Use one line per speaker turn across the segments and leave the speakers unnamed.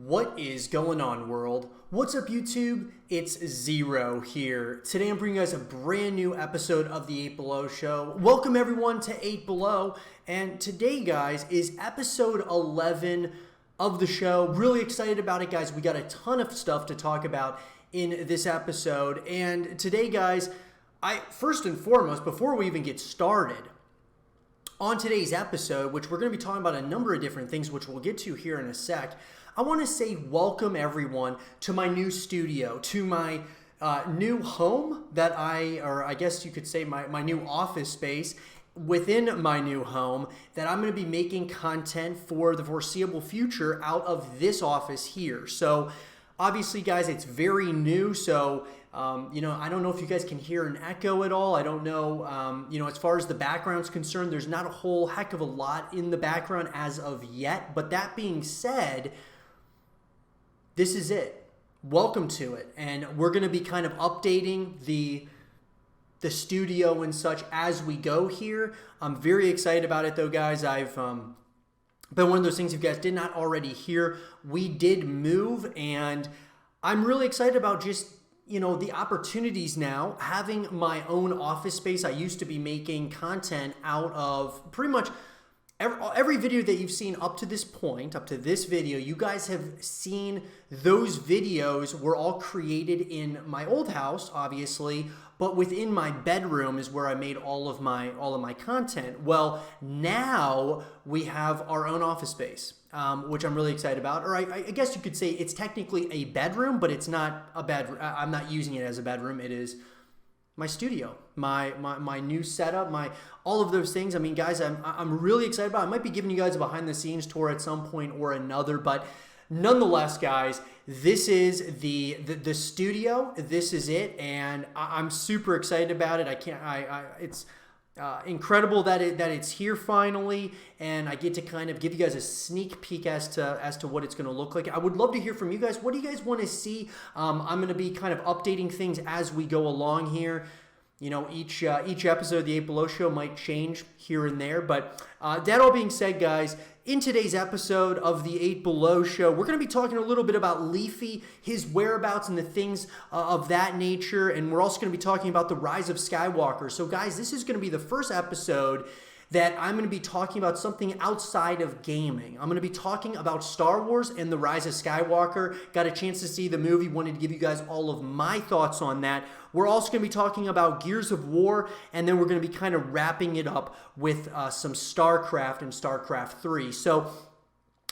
What is going on, world? What's up, YouTube? It's Zero here. Today I'm bringing you guys a brand new episode of the 8 Below Show. Welcome everyone to 8 Below, and today, guys, is episode 11 of the show. Really excited about it, guys. We got a ton of stuff to talk about in this episode, and today, guys, first and foremost, before we even get started, on today's episode, which we're going to be talking about a number of different things, which we'll get to here in a sec, I want to say welcome everyone to my new studio, to my new home or I guess you could say my new office space within my new home that I'm going to be making content for the foreseeable future out of this office here. So obviously, guys, it's very new, so I don't know if you guys can hear an echo at all. I don't know, as far as the background's concerned, there's not a whole heck of a lot in the background as of yet. But that being said, this is it. Welcome to it. And we're going to be kind of updating the studio and such as we go here. I'm very excited about it, though, guys. I've been one of those things, if you guys did not already hear, we did move, and I'm really excited about just the opportunities now, having my own office space. I used to be making content out of pretty much every video that you've seen up to this point, up to this video. You guys have seen those videos were all created in my old house, obviously, but within my bedroom is where I made all of my content. Well, now we have our own office space, which I'm really excited about. Or I guess you could say it's technically a bedroom, but it's not a bedroom. I'm not using it as a bedroom. It is my studio, my new setup, all of those things. I mean, guys, I'm really excited about it. I might be giving you guys a behind the scenes tour at some point or another, but nonetheless, guys, this is the studio. This is it, and I'm super excited about it. It's incredible that it's here finally, and I get to kind of give you guys a sneak peek as to what it's going to look like. I would love to hear from you guys. What do you guys want to see? I'm going to be kind of updating things as we go along here. Each episode of the 8 Below Show might change here and there, but that all being said, guys, in today's episode of the 8 Below Show, we're going to be talking a little bit about Leafy, his whereabouts, and the things of that nature, and we're also going to be talking about the rise of Skywalker. So, guys, this is going to be the first episode that I'm going to be talking about something outside of gaming. I'm going to be talking about Star Wars and the rise of Skywalker. Got a chance to see the movie, wanted to give you guys all of my thoughts on that. We're also going to be talking about Gears of War, and then we're going to be kind of wrapping it up with some StarCraft and StarCraft 3. So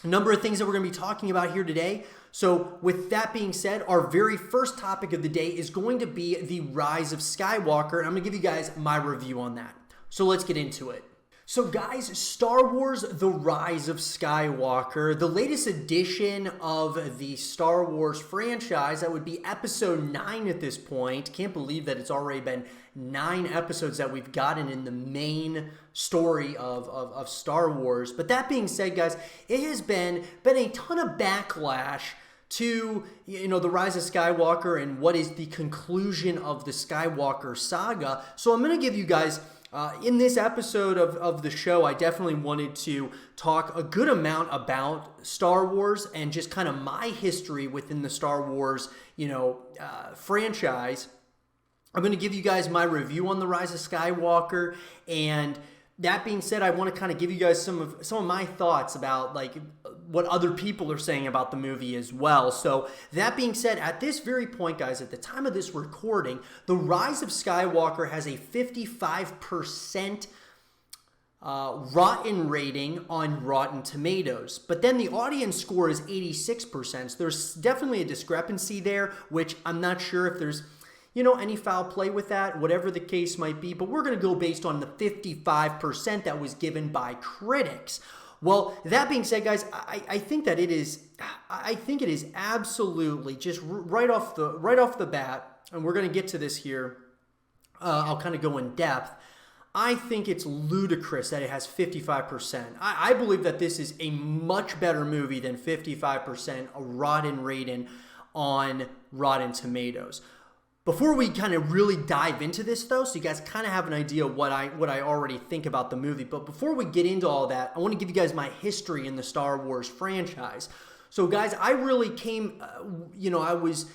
a number of things that we're going to be talking about here today. So with that being said, our very first topic of the day is going to be the rise of Skywalker, and I'm going to give you guys my review on that. So let's get into it. So guys, Star Wars: The Rise of Skywalker, the latest edition of the Star Wars franchise, that would be episode 9 at this point. Can't believe that it's already been 9 episodes that we've gotten in the main story of Star Wars. But that being said, guys, it has been a ton of backlash to the rise of Skywalker and what is the conclusion of the Skywalker saga. So I'm going to give you guys in this episode of the show, I definitely wanted to talk a good amount about Star Wars and just kind of my history within the Star Wars, franchise. I'm going to give you guys my review on the rise of Skywalker, and that being said, I want to kind of give you guys some of my thoughts about what other people are saying about the movie as well. So that being said, at this very point, guys, at the time of this recording, the rise of Skywalker has a 55% rotten rating on Rotten Tomatoes. But then the audience score is 86%. So there's definitely a discrepancy there, which I'm not sure if there's any foul play with that, whatever the case might be. But we're going to go based on the 55% that was given by critics. Well, that being said, guys, I think it is absolutely just right off the bat, and we're going to get to this here. I'll kind of go in depth. I think it's ludicrous that it has 55%. I believe that this is a much better movie than 55% rotten rating on Rotten Tomatoes. Before we kind of really dive into this, though, so you guys kind of have an idea what I already think about the movie, but before we get into all that, I want to give you guys my history in the Star Wars franchise. So guys, I really came, I was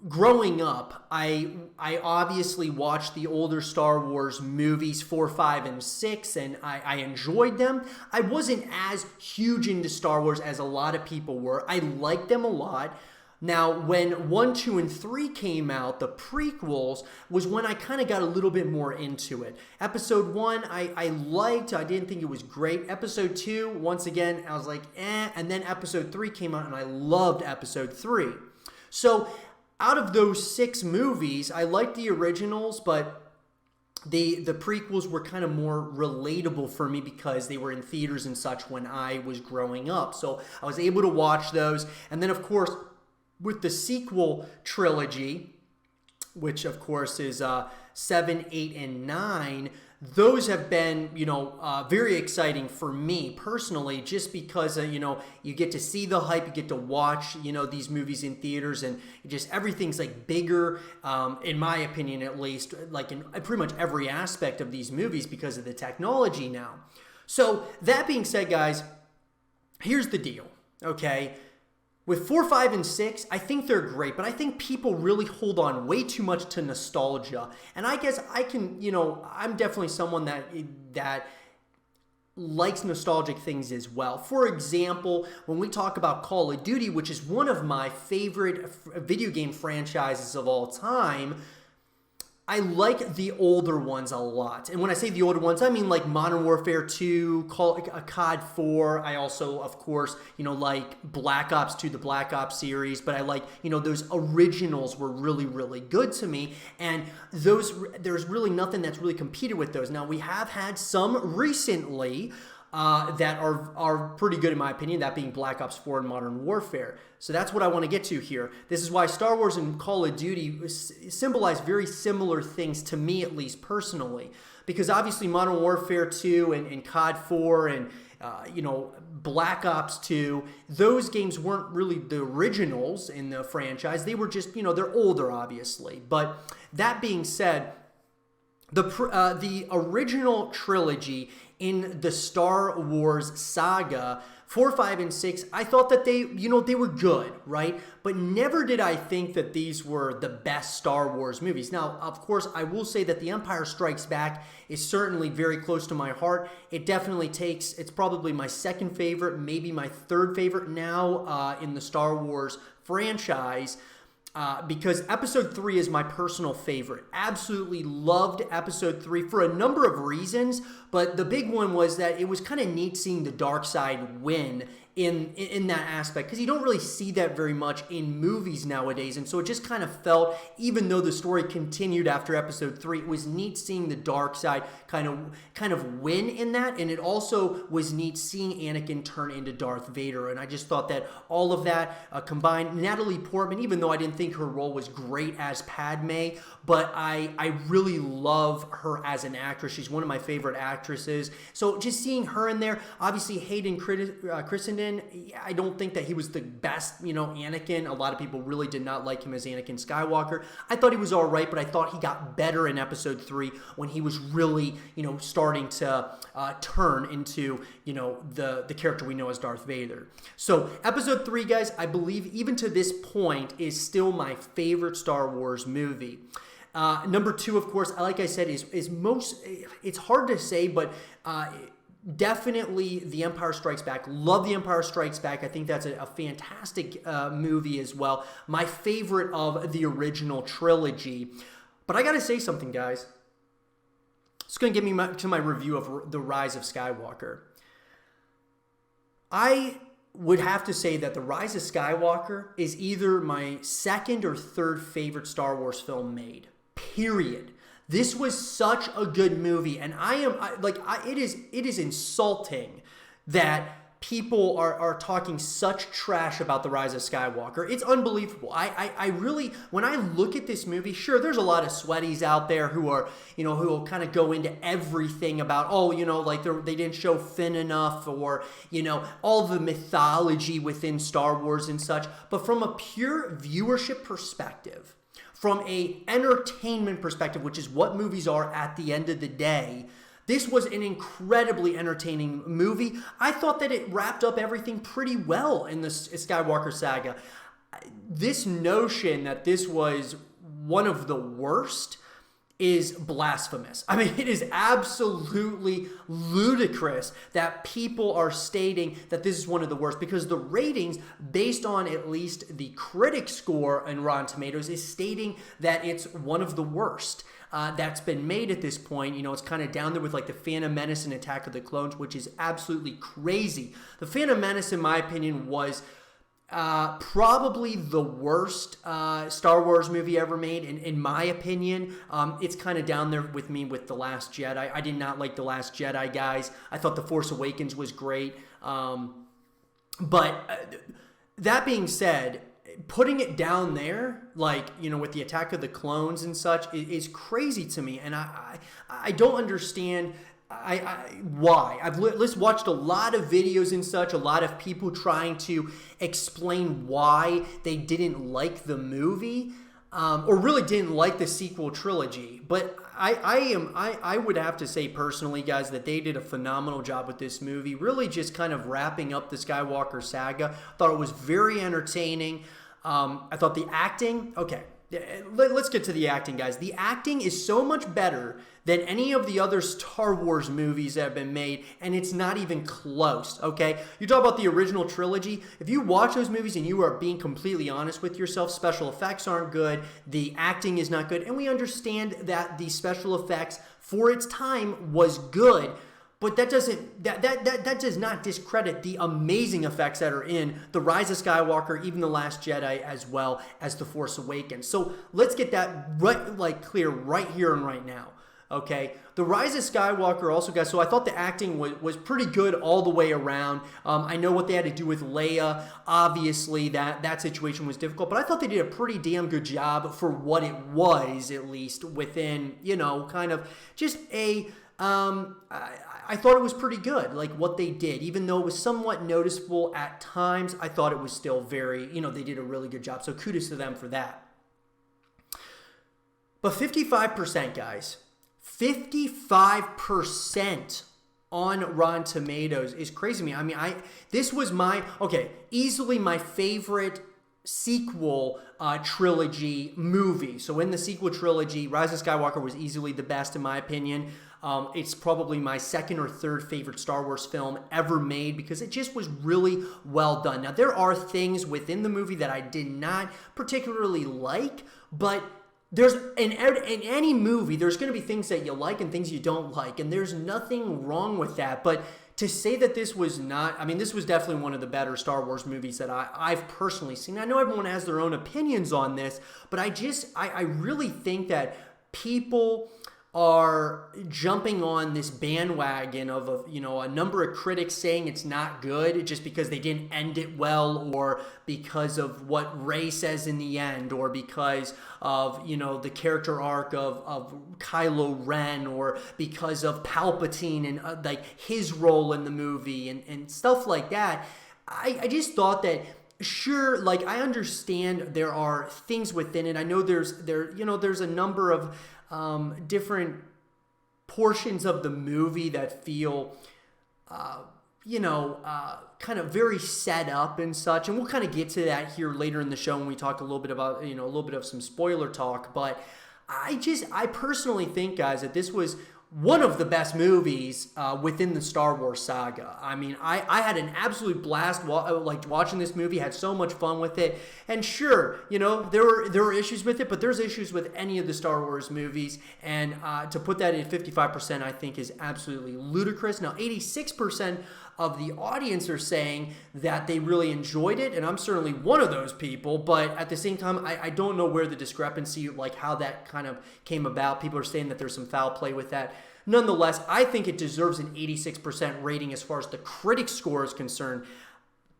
growing up, I obviously watched the older Star Wars movies 4, 5, and 6, and I enjoyed them. I wasn't as huge into Star Wars as a lot of people were. I liked them a lot. Now, when 1, 2, and 3 came out, the prequels, was when I kind of got a little bit more into it. Episode 1, I liked. I didn't think it was great. Episode 2, once again, I was like, eh. And then Episode 3 came out, and I loved Episode 3. So, out of those 6 movies, I liked the originals, but the prequels were kind of more relatable for me because they were in theaters and such when I was growing up. So, I was able to watch those. And then, of course, with the sequel trilogy, which of course is 7, 8, and 9, those have been, very exciting for me personally, just because, you get to see the hype, you get to watch, these movies in theaters, and just everything's like bigger, in my opinion at least, like in pretty much every aspect of these movies because of the technology now. So that being said, guys, here's the deal, okay? With 4, 5, and 6, I think they're great, but I think people really hold on way too much to nostalgia. And I guess I can, I'm definitely someone that likes nostalgic things as well. For example, when we talk about Call of Duty, which is one of my favorite video game franchises of all time, I like the older ones a lot. And when I say the older ones, I mean like Modern Warfare 2, COD 4. I also, of course, like Black Ops 2, the Black Ops series. But I like, those originals were really, really good to me. And there's really nothing that's really competed with those. Now, we have had some recently that are pretty good in my opinion, that being Black Ops 4 and Modern Warfare. So that's what I want to get to here. This is why Star Wars and Call of Duty symbolize very similar things to me, at least personally. Because obviously Modern Warfare 2 and COD 4 and Black Ops 2, those games weren't really the originals in the franchise. They were just, they're older obviously. But that being said, the original trilogy in the Star Wars saga, 4, 5, and 6, I thought that they were good, right? But never did I think that these were the best Star Wars movies. Now, of course, I will say that The Empire Strikes Back is certainly very close to my heart. It definitely it's probably my second favorite, maybe my third favorite now in the Star Wars franchise. Because Episode 3 is my personal favorite. Absolutely loved Episode 3 for a number of reasons, but the big one was that it was kind of neat seeing the dark side win in that aspect, because you don't really see that very much in movies nowadays. And so it just kind of felt, even though the story continued after Episode 3, it was neat seeing the dark side kind of win in that. And it also was neat seeing Anakin turn into Darth Vader. And I just thought that all of that combined, Natalie Portman, even though I didn't think her role was great as Padme, but I really love her as an actress. She's one of my favorite actresses. So just seeing her in there, obviously Hayden Christensen, I don't think that he was the best, Anakin. A lot of people really did not like him as Anakin Skywalker. I thought he was all right, but I thought he got better in Episode 3 when he was really, starting to turn into, the character we know as Darth Vader. So Episode 3, guys, I believe even to this point is still my favorite Star Wars movie. Number 2, of course, like I said, is most, it's hard to say, but definitely The Empire Strikes Back. Love The Empire Strikes Back. I think that's a fantastic movie as well. My favorite of the original trilogy. But I gotta say something, guys. It's gonna get me to my review of The Rise of Skywalker. I would have to say that The Rise of Skywalker is either my second or third favorite Star Wars film made. Period. This was such a good movie, and it is insulting that people are talking such trash about The Rise of Skywalker. It's unbelievable. I really, when I look at this movie, sure, there's a lot of sweaties out there who are, who will kind of go into everything about, they didn't show Finn enough, or, all the mythology within Star Wars and such. But from a pure viewership perspective, from a entertainment perspective, which is what movies are at the end of the day, This was an incredibly entertaining movie. I thought that it wrapped up everything pretty well in the Skywalker saga. This notion that this was one of the worst is blasphemous. I mean, it is absolutely ludicrous that people are stating that this is one of the worst, because the ratings, based on at least the critic score in Rotten Tomatoes, is stating that it's one of the worst that's been made at this point. You know, it's kind of down there with like The Phantom Menace and Attack of the Clones, which is absolutely crazy. The Phantom Menace, in my opinion, was probably the worst Star Wars movie ever made, in my opinion. It's kind of down there with me with The Last Jedi. I did not like The Last Jedi, guys. I thought The Force Awakens was great. But that being said, putting it down there, like, you know, with the Attack of the Clones and such, is crazy to me. And I don't understand why. I've watched a lot of videos and such, a lot of people trying to explain why they didn't like the movie, or really didn't like the sequel trilogy. But I would have to say personally, guys, that they did a phenomenal job with this movie, really just kind of wrapping up the Skywalker saga. Thought it was very entertaining. I thought the acting, okay, let's get to the acting, guys. The acting is so much better than any of the other Star Wars movies that have been made, and it's not even close, okay? You talk about the original trilogy. If you watch those movies and you are being completely honest with yourself, special effects aren't good, the acting is not good, and we understand that the special effects for its time was good, but that does not discredit the amazing effects that are in The Rise of Skywalker, even The Last Jedi, as well as The Force Awakens. So let's get that clear right here and right now. Okay, The Rise of Skywalker also, guys, so I thought the acting was pretty good all the way around. I know what they had to do with Leia. Obviously, that situation was difficult, but I thought they did a pretty damn good job for what it was, at least within, you know, kind of just a... I thought it was pretty good, like what they did. Even though it was somewhat noticeable at times, I thought it was still very, you know, they did a really good job. So kudos to them for that. But 55%, guys, 55% on Rotten Tomatoes is crazy to me. I mean, this was easily my favorite sequel trilogy movie. So in the sequel trilogy, Rise of Skywalker was easily the best in my opinion. It's probably my second or third favorite Star Wars film ever made, because it just was really well done. Now, there are things within the movie that I did not particularly like, but there's in any movie, there's going to be things that you like and things you don't like, and there's nothing wrong with that. But to say that this was not, I mean, this was definitely one of the better Star Wars movies that I've personally seen. I know everyone has their own opinions on this, but I really think that people are jumping on this bandwagon of a number of critics saying it's not good just because they didn't end it well, or because of what Rey says in the end, or because of, the character arc of Kylo Ren, or because of Palpatine and like his role in the movie and stuff like that. I just thought that, sure, like, I understand there are things within it. I know there's a number of different portions of the movie that feel, kind of very set up and such. And we'll kind of get to that here later in the show when we talk a little bit about, a little bit of some spoiler talk. But I personally think, guys, that this was one of the best movies within the Star Wars saga. I mean, I had an absolute blast watching this movie, had so much fun with it. And sure, there were issues with it, but there's issues with any of the Star Wars movies. And to put that at 55%, I think is absolutely ludicrous. Now, 86% of the audience are saying that they really enjoyed it, and I'm certainly one of those people, but at the same time, I don't know where the discrepancy, like how that kind of came about. People are saying that there's some foul play with that. Nonetheless, I think it deserves an 86% rating as far as the critic score is concerned.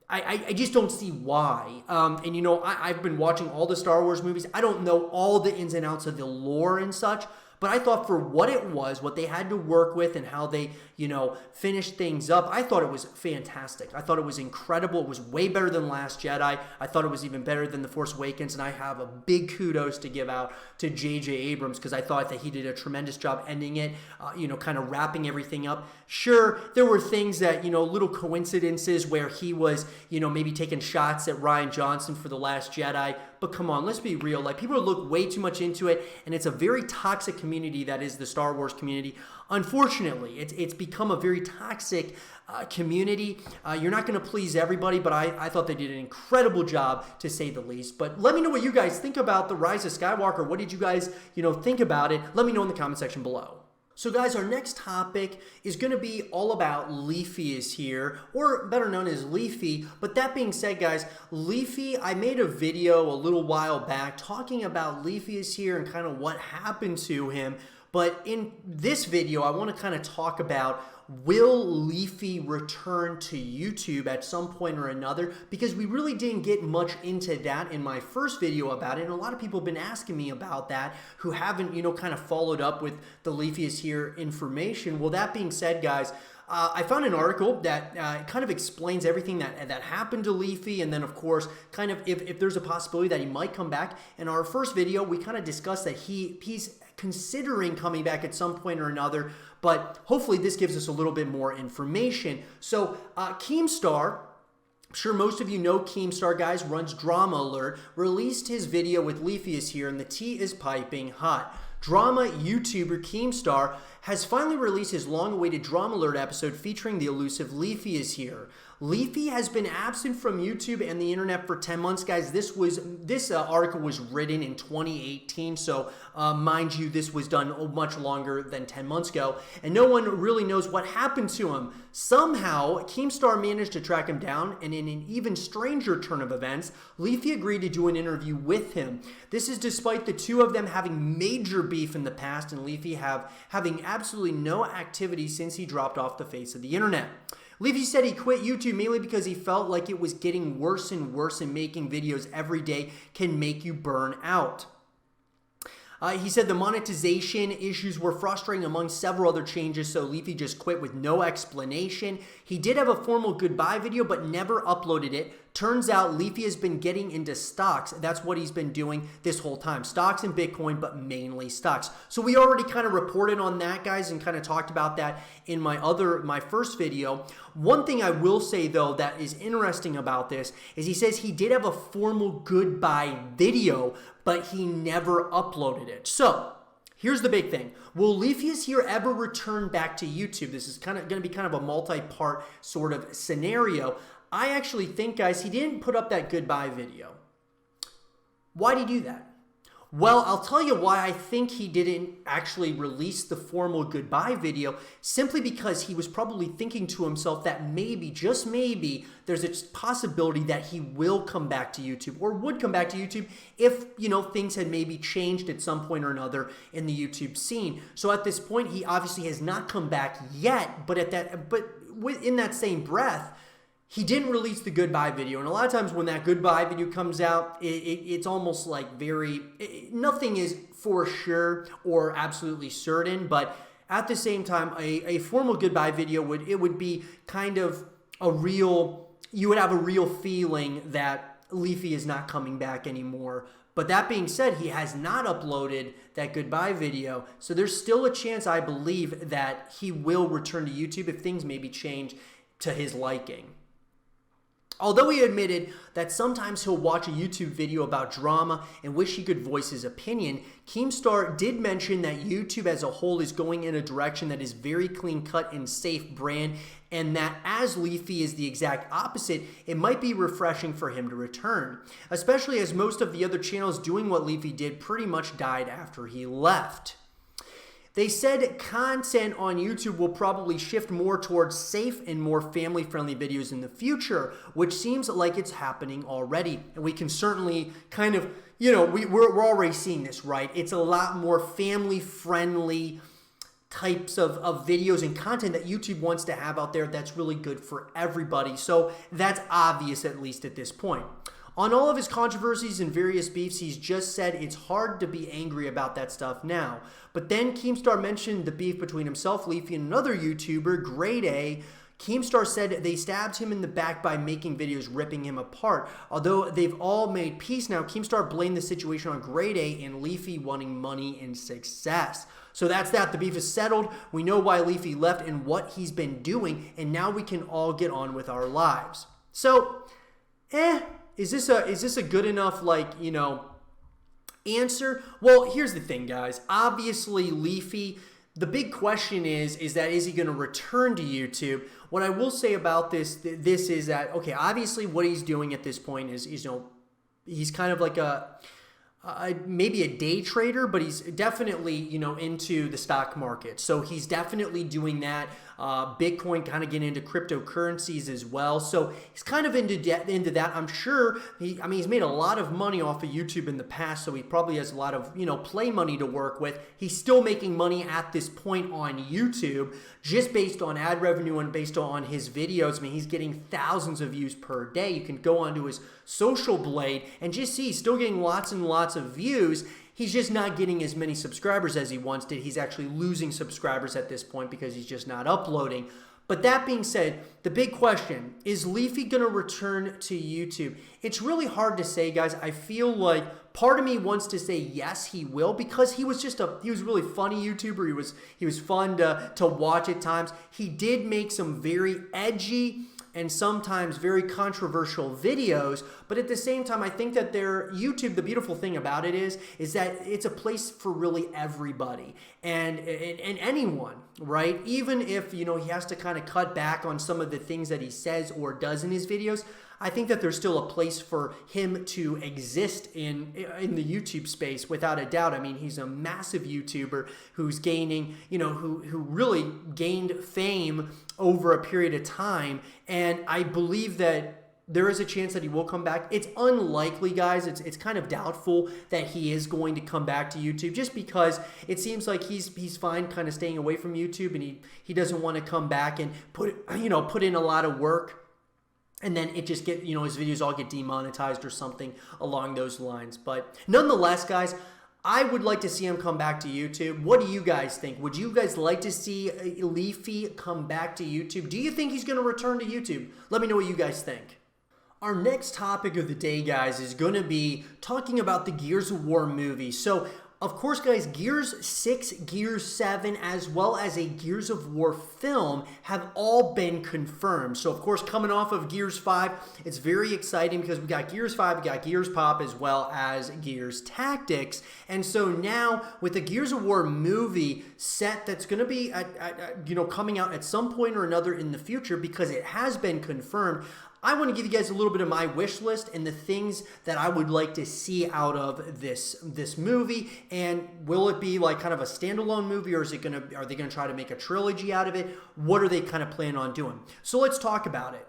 I just don't see why. I've been watching all the Star Wars movies. I don't know all the ins and outs of the lore and such, But I thought for what it was, what they had to work with and how they, finished things up, I thought it was fantastic. I thought it was incredible. It was way better than Last Jedi. I thought it was even better than The Force Awakens, and I have a big kudos to give out to J.J. Abrams because I thought that he did a tremendous job ending it, kind of wrapping everything up. Sure, there were things that, little coincidences where he was, maybe taking shots at Rian Johnson for The Last Jedi, but come on, let's be real. Like, people look way too much into it, and it's a very toxic community that is the Star Wars community. Unfortunately, it's become a very toxic community. You're not going to please everybody, but I thought they did an incredible job, to say the least. But let me know what you guys think about The Rise of Skywalker. What did you guys, think about it? Let me know in the comment section below. So guys, our next topic is going to be all about LeafyIsHere, or better known as Leafy. But that being said, guys, Leafy, I made a video a little while back talking about LeafyIsHere and kind of what happened to him. But in this video, I want to kind of talk about, will Leafy return to YouTube at some point or another? Because we really didn't get much into that in my first video about it, and a lot of people have been asking me about that who haven't, kind of followed up with the LeafyIsHere information. Well, that being said, guys, I found an article that kind of explains everything that happened to Leafy, and then of course, kind of if there's a possibility that he might come back. In our first video, we kind of discussed that he's considering coming back at some point or another, but hopefully this gives us a little bit more information. So Keemstar, I'm sure most of you know Keemstar, guys, runs Drama Alert, released his video with LeafyIsHere, and the tea is piping hot. Drama YouTuber Keemstar has finally released his long-awaited Drama Alert episode featuring the elusive LeafyIsHere. Leafy has been absent from YouTube and the internet for 10 months, guys. This article was written in 2018, so mind you, this was done much longer than 10 months ago, and no one really knows what happened to him. Somehow, Keemstar managed to track him down, and in an even stranger turn of events, Leafy agreed to do an interview with him. This is despite the two of them having major beef in the past, and Leafy having absolutely no activity since he dropped off the face of the internet. Leafy said he quit YouTube mainly because he felt like it was getting worse and worse, and making videos every day can make you burn out. He said the monetization issues were frustrating among several other changes, so Leafy just quit with no explanation. He did have a formal goodbye video, but never uploaded it. Turns out Leafy has been getting into stocks. That's what he's been doing this whole time. Stocks and Bitcoin, but mainly stocks. So we already kind of reported on that, guys, and kind of talked about that in my first video. One thing I will say, though, that is interesting about this is he says he did have a formal goodbye video, but he never uploaded it. So here's the big thing. Will LeafyIsHere ever return back to YouTube? This is kind of going to be kind of a multi-part sort of scenario. I actually think, guys, he didn't put up that goodbye video. Why did he do that? Well, I'll tell you why I think he didn't actually release the formal goodbye video, simply because he was probably thinking to himself that maybe, just maybe, there's a possibility that he will come back to YouTube, or would come back to YouTube if, things had maybe changed at some point or another in the YouTube scene. So at this point, he obviously has not come back yet, but in that same breath, he didn't release the goodbye video. And a lot of times when that goodbye video comes out, it's almost like nothing is for sure or absolutely certain. But at the same time, a formal goodbye video would be kind of you would have a real feeling that Leafy is not coming back anymore. But that being said, he has not uploaded that goodbye video. So there's still a chance, I believe, that he will return to YouTube if things maybe change to his liking. Although he admitted that sometimes he'll watch a YouTube video about drama and wish he could voice his opinion, Keemstar did mention that YouTube as a whole is going in a direction that is very clean-cut and safe brand, and that as Leafy is the exact opposite, it might be refreshing for him to return, especially as most of the other channels doing what Leafy did pretty much died after he left. They said content on YouTube will probably shift more towards safe and more family-friendly videos in the future, which seems like it's happening already. And we can certainly kind of, we're already seeing this, right? It's a lot more family-friendly types of videos and content that YouTube wants to have out there that's really good for everybody. So that's obvious, at least at this point. On all of his controversies and various beefs, he's just said it's hard to be angry about that stuff now. But then Keemstar mentioned the beef between himself, Leafy, and another YouTuber, Grade A. Keemstar said they stabbed him in the back by making videos ripping him apart. Although they've all made peace now, Keemstar blamed the situation on Grade A and Leafy wanting money and success. So that's that. The beef is settled. We know why Leafy left and what he's been doing, and now we can all get on with our lives. So, is this a good enough, answer? Well, here's the thing, guys. Obviously, Leafy, the big question is he going to return to YouTube? What I will say about this is that, okay, obviously what he's doing at this point is he's kind of like maybe a day trader, but he's definitely, into the stock market. So he's definitely doing that. Bitcoin, kind of getting into cryptocurrencies as well. So he's kind of into that. I'm sure he's made a lot of money off of YouTube in the past, so he probably has a lot of, play money to work with. He's still making money at this point on YouTube, just based on ad revenue and based on his videos. I mean, he's getting thousands of views per day. You can go onto his social blade and just see he's still getting lots and lots of views. He's just not getting as many subscribers as he once did. He's actually losing subscribers at this point because he's just not uploading. But that being said, the big question, is Leafy going to return to YouTube? It's really hard to say, guys. I feel like part of me wants to say yes, he will, because he was a really funny YouTuber. He was fun to watch at times. He did make some very edgy and sometimes very controversial videos, but at the same time, I think that YouTube, the beautiful thing about it is that it's a place for really everybody and anyone, right? Even if, he has to kind of cut back on some of the things that he says or does in his videos, I think that there's still a place for him to exist in the YouTube space without a doubt. I mean, he's a massive YouTuber who's gaining, who really gained fame over a period of time. And I believe that there is a chance that he will come back. It's unlikely, guys. It's kind of doubtful that he is going to come back to YouTube, just because it seems like he's fine kind of staying away from YouTube, and he doesn't want to come back and put in a lot of work. And then it just his videos all get demonetized or something along those lines. But nonetheless, guys, I would like to see him come back to YouTube. What do you guys think? Would you guys like to see Leafy come back to YouTube? Do you think he's going to return to YouTube? Let me know what you guys think. Our next topic of the day, guys, is going to be talking about the Gears of War movie. So, of course, guys, Gears 6, Gears 7, as well as a Gears of War film have all been confirmed. So, of course, coming off of Gears 5, it's very exciting because we got Gears 5, we got Gears Pop, as well as Gears Tactics. And so now, with the Gears of War movie set that's going to be coming out at some point or another in the future, because it has been confirmed, I want to give you guys a little bit of my wish list and the things that I would like to see out of this movie. And will it be like kind of a standalone movie, or are they going to try to make a trilogy out of it? What are they kind of planning on doing? So let's talk about it.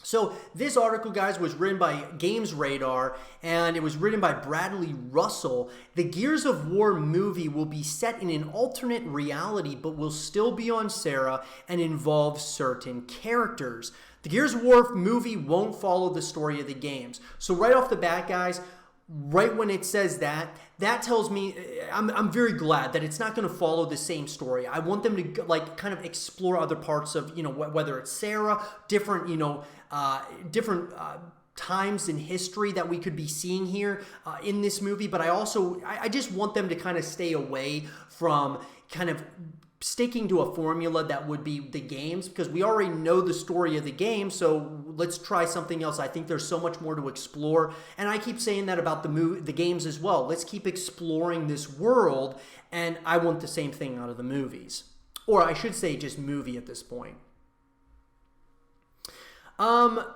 So this article, guys, was written by Games Radar, and it was written by Bradley Russell. The Gears of War movie will be set in an alternate reality, but will still be on Sarah and involve certain characters. The Gears of War movie won't follow the story of the games. So right off the bat, guys, right when it says that tells me I'm very glad that it's not going to follow the same story. I want them to kind of explore other parts of, whether it's Sarah, different, different times in history that we could be seeing here in this movie. But I just want them to kind of stay away from kind of sticking to a formula that would be the games, because we already know the story of the game, so let's try something else. I think there's so much more to explore, and I keep saying that about the games as well. Let's keep exploring this world, and I want the same thing out of the movies. Or I should say just movie at this point.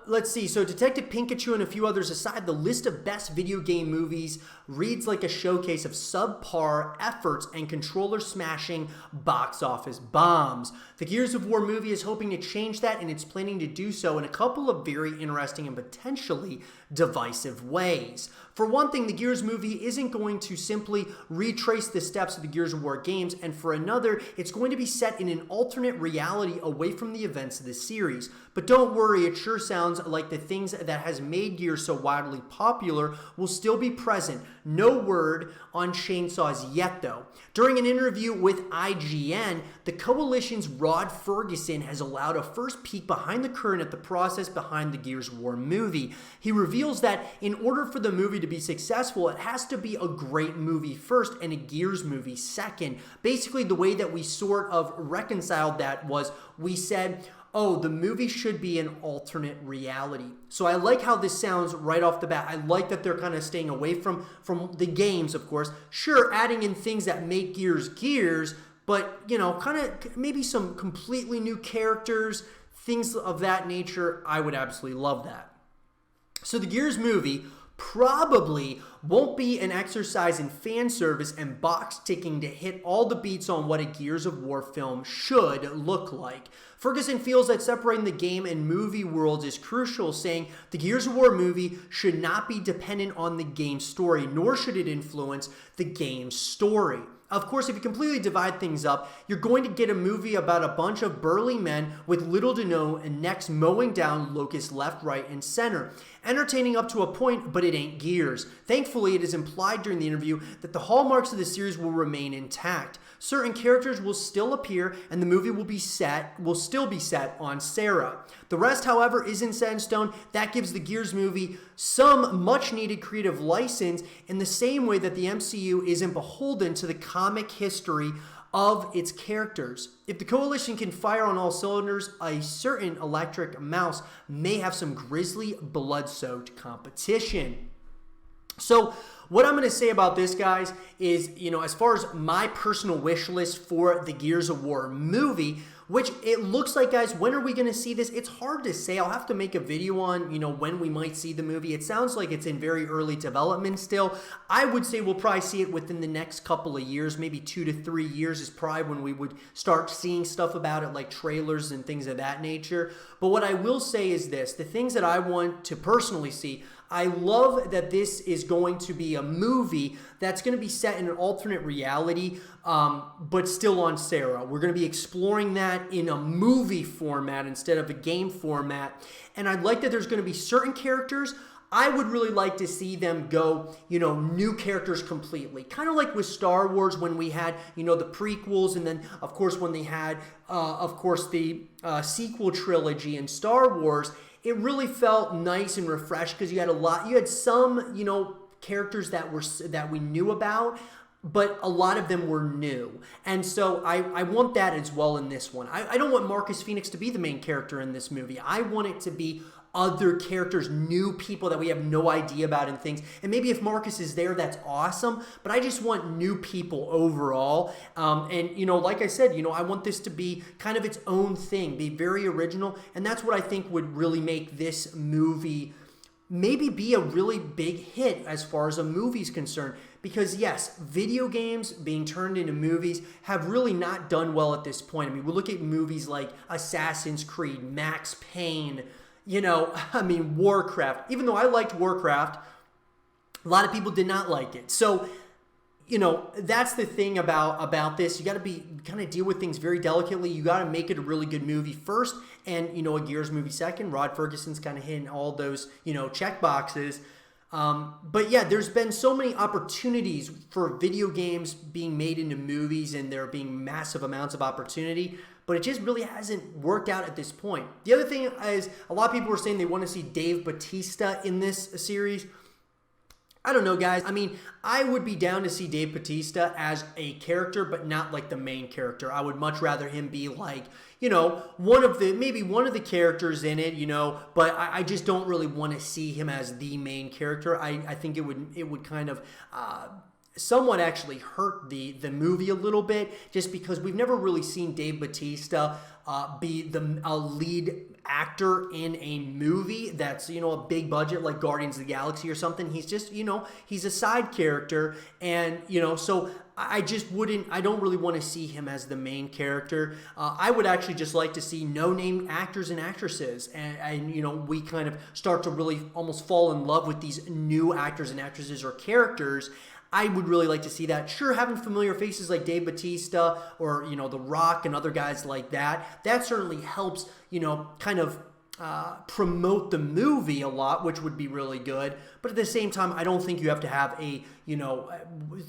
Let's see. So Detective Pikachu and a few others aside, the list of best video game movies reads like a showcase of subpar efforts and controller smashing box office bombs. The Gears of War movie is hoping to change that, and it's planning to do so in a couple of very interesting and potentially divisive ways. For one thing, the Gears movie isn't going to simply retrace the steps of the Gears of War games, and for another, it's going to be set in an alternate reality away from the events of the series. But don't worry, it sure sounds like the things that has made Gears so wildly popular will still be present. No word on chainsaws yet, though. During an interview with IGN, the Coalition's Rod Ferguson has allowed a first peek behind the curtain at the process behind the Gears of War movie. He reveals that in order for the movie to be successful, it has to be a great movie first and a Gears movie second. Basically, the way that we sort of reconciled that was we said, oh, the movie should be an alternate reality. So I like how this sounds right off the bat. I like that they're kind of staying away from the games, of course. Sure, adding in things that make Gears Gears, but, you know, kind of maybe some completely new characters, things of that nature. I would absolutely love that. So the Gears movie probably won't be an exercise in fan service and box ticking to hit all the beats on what a Gears of War film should look like. Ferguson feels that separating the game and movie worlds is crucial, saying the Gears of War movie should not be dependent on the game story, nor should it influence the game story. Of course, if you completely divide things up, you're going to get a movie about a bunch of burly men with little to no necks mowing down locusts left, right, and center. Entertaining up to a point, but it ain't Gears. Thankfully, it is implied during the interview that the hallmarks of the series will remain intact. Certain characters will still appear, and the movie will still be set on Sarah. The rest, however, isn't set in stone. That gives the Gears movie some much-needed creative license in the same way that the MCU isn't beholden to the comic history of its characters. If the Coalition can fire on all cylinders, a certain Electric Mouse may have some grisly, blood-soaked competition. So what I'm going to say about this, guys, is, you know, as far as my personal wish list for the Gears of War movie, which it looks like, guys, when are we going to see this? It's hard to say. I'll have to make a video on, you know, when we might see the movie. It sounds like it's in very early development still. I would say we'll probably see it within the next couple of years, maybe 2 to 3 years is probably when we would start seeing stuff about it, like trailers and things of that nature. But what I will say is this, the things that I want to personally see, I love that this is going to be a movie that's going to be set in an alternate reality, but still on Sarah. We're going to be exploring that in a movie format instead of a game format. And I'd like that there's going to be certain characters. I would really like to see them go, you know, new characters completely. Kind of like with Star Wars when we had, you know, the prequels, and then, of course, when they had, of course, the sequel trilogy in Star Wars. It really felt nice and refreshed because you had some, you know, characters that we knew about, but a lot of them were new. And so I want that as well in this one. I don't want Marcus Phoenix to be the main character in this movie. I want it to be other characters, new people that we have no idea about and things. And maybe if Marcus is there, that's awesome. But I just want new people overall. And, you know, like I said, you know, I want this to be kind of its own thing, be very original. And that's what I think would really make this movie maybe be a really big hit as far as a movie's concerned. Because yes, video games being turned into movies have really not done well at this point. I mean, we look at movies like Assassin's Creed, Max Payne, you know, I mean, Warcraft. Even though I liked Warcraft, a lot of people did not like it. So, you know, that's the thing about this. You got to kind of deal with things very delicately. You got to make it a really good movie first, and, you know, a Gears movie second. Rod Ferguson's kind of hitting all those, you know, check boxes. But yeah, there's been so many opportunities for video games being made into movies, and there being massive amounts of opportunity, but it just really hasn't worked out at this point. The other thing is, a lot of people were saying they want to see Dave Bautista in this series. I don't know, guys. I mean, I would be down to see Dave Bautista as a character, but not like the main character. I would much rather him be like, you know, maybe one of the characters in it, you know, but I just don't really want to see him as the main character. I think it would kind of somewhat actually hurt the movie a little bit, just because we've never really seen Dave Bautista be a lead actor in a movie that's, you know, a big budget like Guardians of the Galaxy or something. He's just, you know, he's a side character. And, you know, so I don't really want to see him as the main character. I would actually just like to see no-name actors and actresses. And, you know, we kind of start to really almost fall in love with these new actors and actresses or characters. I would really like to see that. Sure, having familiar faces like Dave Bautista or, you know, The Rock and other guys like that, that certainly helps, you know, kind of promote the movie a lot, which would be really good. But at the same time, I don't think you have to have a, you know,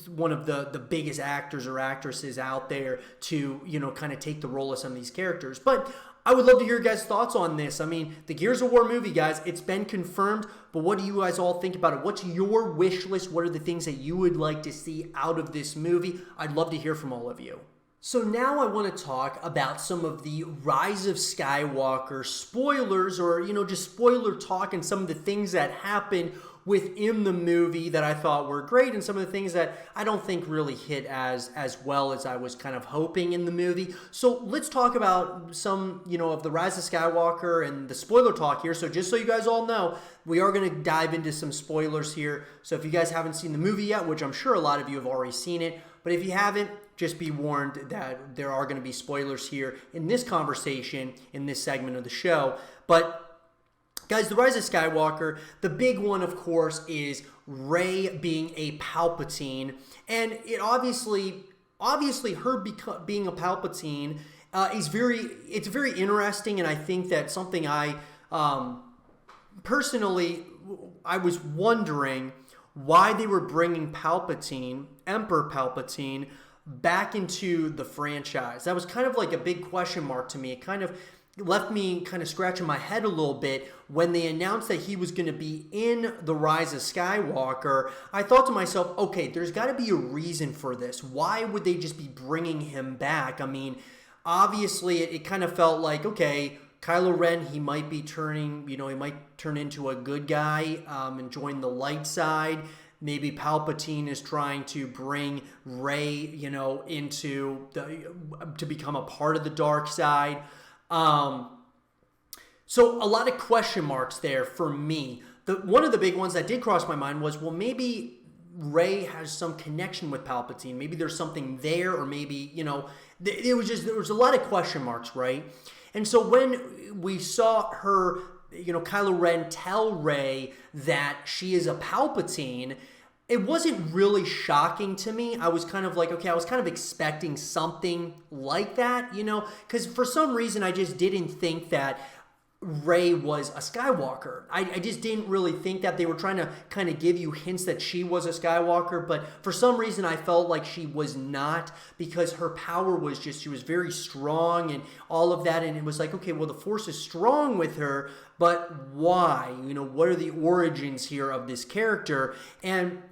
one of the biggest actors or actresses out there to, you know, kind of take the role of some of these characters. But I would love to hear your guys' thoughts on this. I mean, the Gears of War movie, guys, it's been confirmed, but what do you guys all think about it? What's your wish list? What are the things that you would like to see out of this movie? I'd love to hear from all of you. So now I want to talk about some of the Rise of Skywalker spoilers, or, you know, just spoiler talk, and some of the things that happened within the movie that I thought were great, and some of the things that I don't think really hit as well as I was kind of hoping in the movie. So let's talk about some, you know, of the Rise of Skywalker and the spoiler talk here. So just so you guys all know, we are going to dive into some spoilers here. So if you guys haven't seen the movie yet, which I'm sure a lot of you have already seen it, but if you haven't, just be warned that there are going to be spoilers here in this conversation, in this segment of the show. But guys, the Rise of Skywalker, the big one, of course, is Rey being a Palpatine. And it obviously her being a Palpatine it's very interesting. And I think that's something I, personally, I was wondering why they were bringing Palpatine, Emperor Palpatine, back into the franchise. That was kind of like a big question mark to me. It kind of left me kind of scratching my head a little bit when they announced that he was going to be in The Rise of Skywalker. I thought to myself, okay, there's got to be a reason for this. Why would they just be bringing him back? I mean, obviously it kind of felt like, okay, Kylo Ren, he might be turning, you know, he might turn into a good guy and join the light side. Maybe Palpatine is trying to bring Rey, you know, to become a part of the dark side. So a lot of question marks there for me. One of the big ones that did cross my mind was, well, maybe Rey has some connection with Palpatine. Maybe there's something there, or maybe, you know, there was a lot of question marks, right? And so when we saw her, you know, Kylo Ren tell Rey that she is a Palpatine, it wasn't really shocking to me. I was kind of like, okay, I was kind of expecting something like that, you know, because for some reason I just didn't think that Rey was a Skywalker. I just didn't really think that. They were trying to kind of give you hints that she was a Skywalker, but for some reason I felt like she was not, because her power was just, she was very strong and all of that, and it was like, okay, well, the Force is strong with her, but why? You know, what are the origins here of this character? And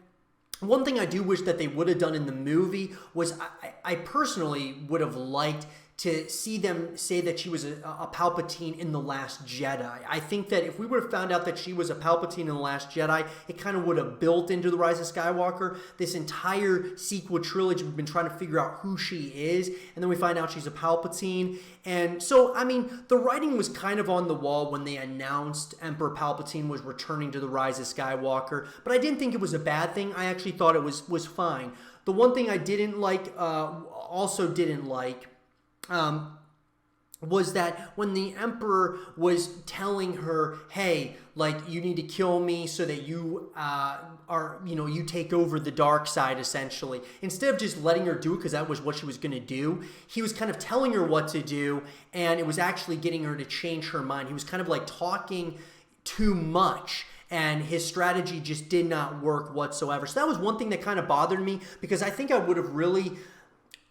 one thing I do wish that they would have done in the movie was, I personally would have liked to see them say that she was a Palpatine in The Last Jedi. I think that if we would have found out that she was a Palpatine in The Last Jedi, it kind of would have built into The Rise of Skywalker. This entire sequel trilogy, we've been trying to figure out who she is, and then we find out she's a Palpatine. And so, I mean, the writing was kind of on the wall when they announced Emperor Palpatine was returning to The Rise of Skywalker, but I didn't think it was a bad thing. I actually thought it was fine. The one thing I didn't like, was that when the Emperor was telling her, hey, like, you need to kill me so that you you take over the dark side, essentially. Instead of just letting her do it because that was what she was going to do, he was kind of telling her what to do, and it was actually getting her to change her mind. He was kind of like talking too much, and his strategy just did not work whatsoever. So that was one thing that kind of bothered me, because I think I would have really...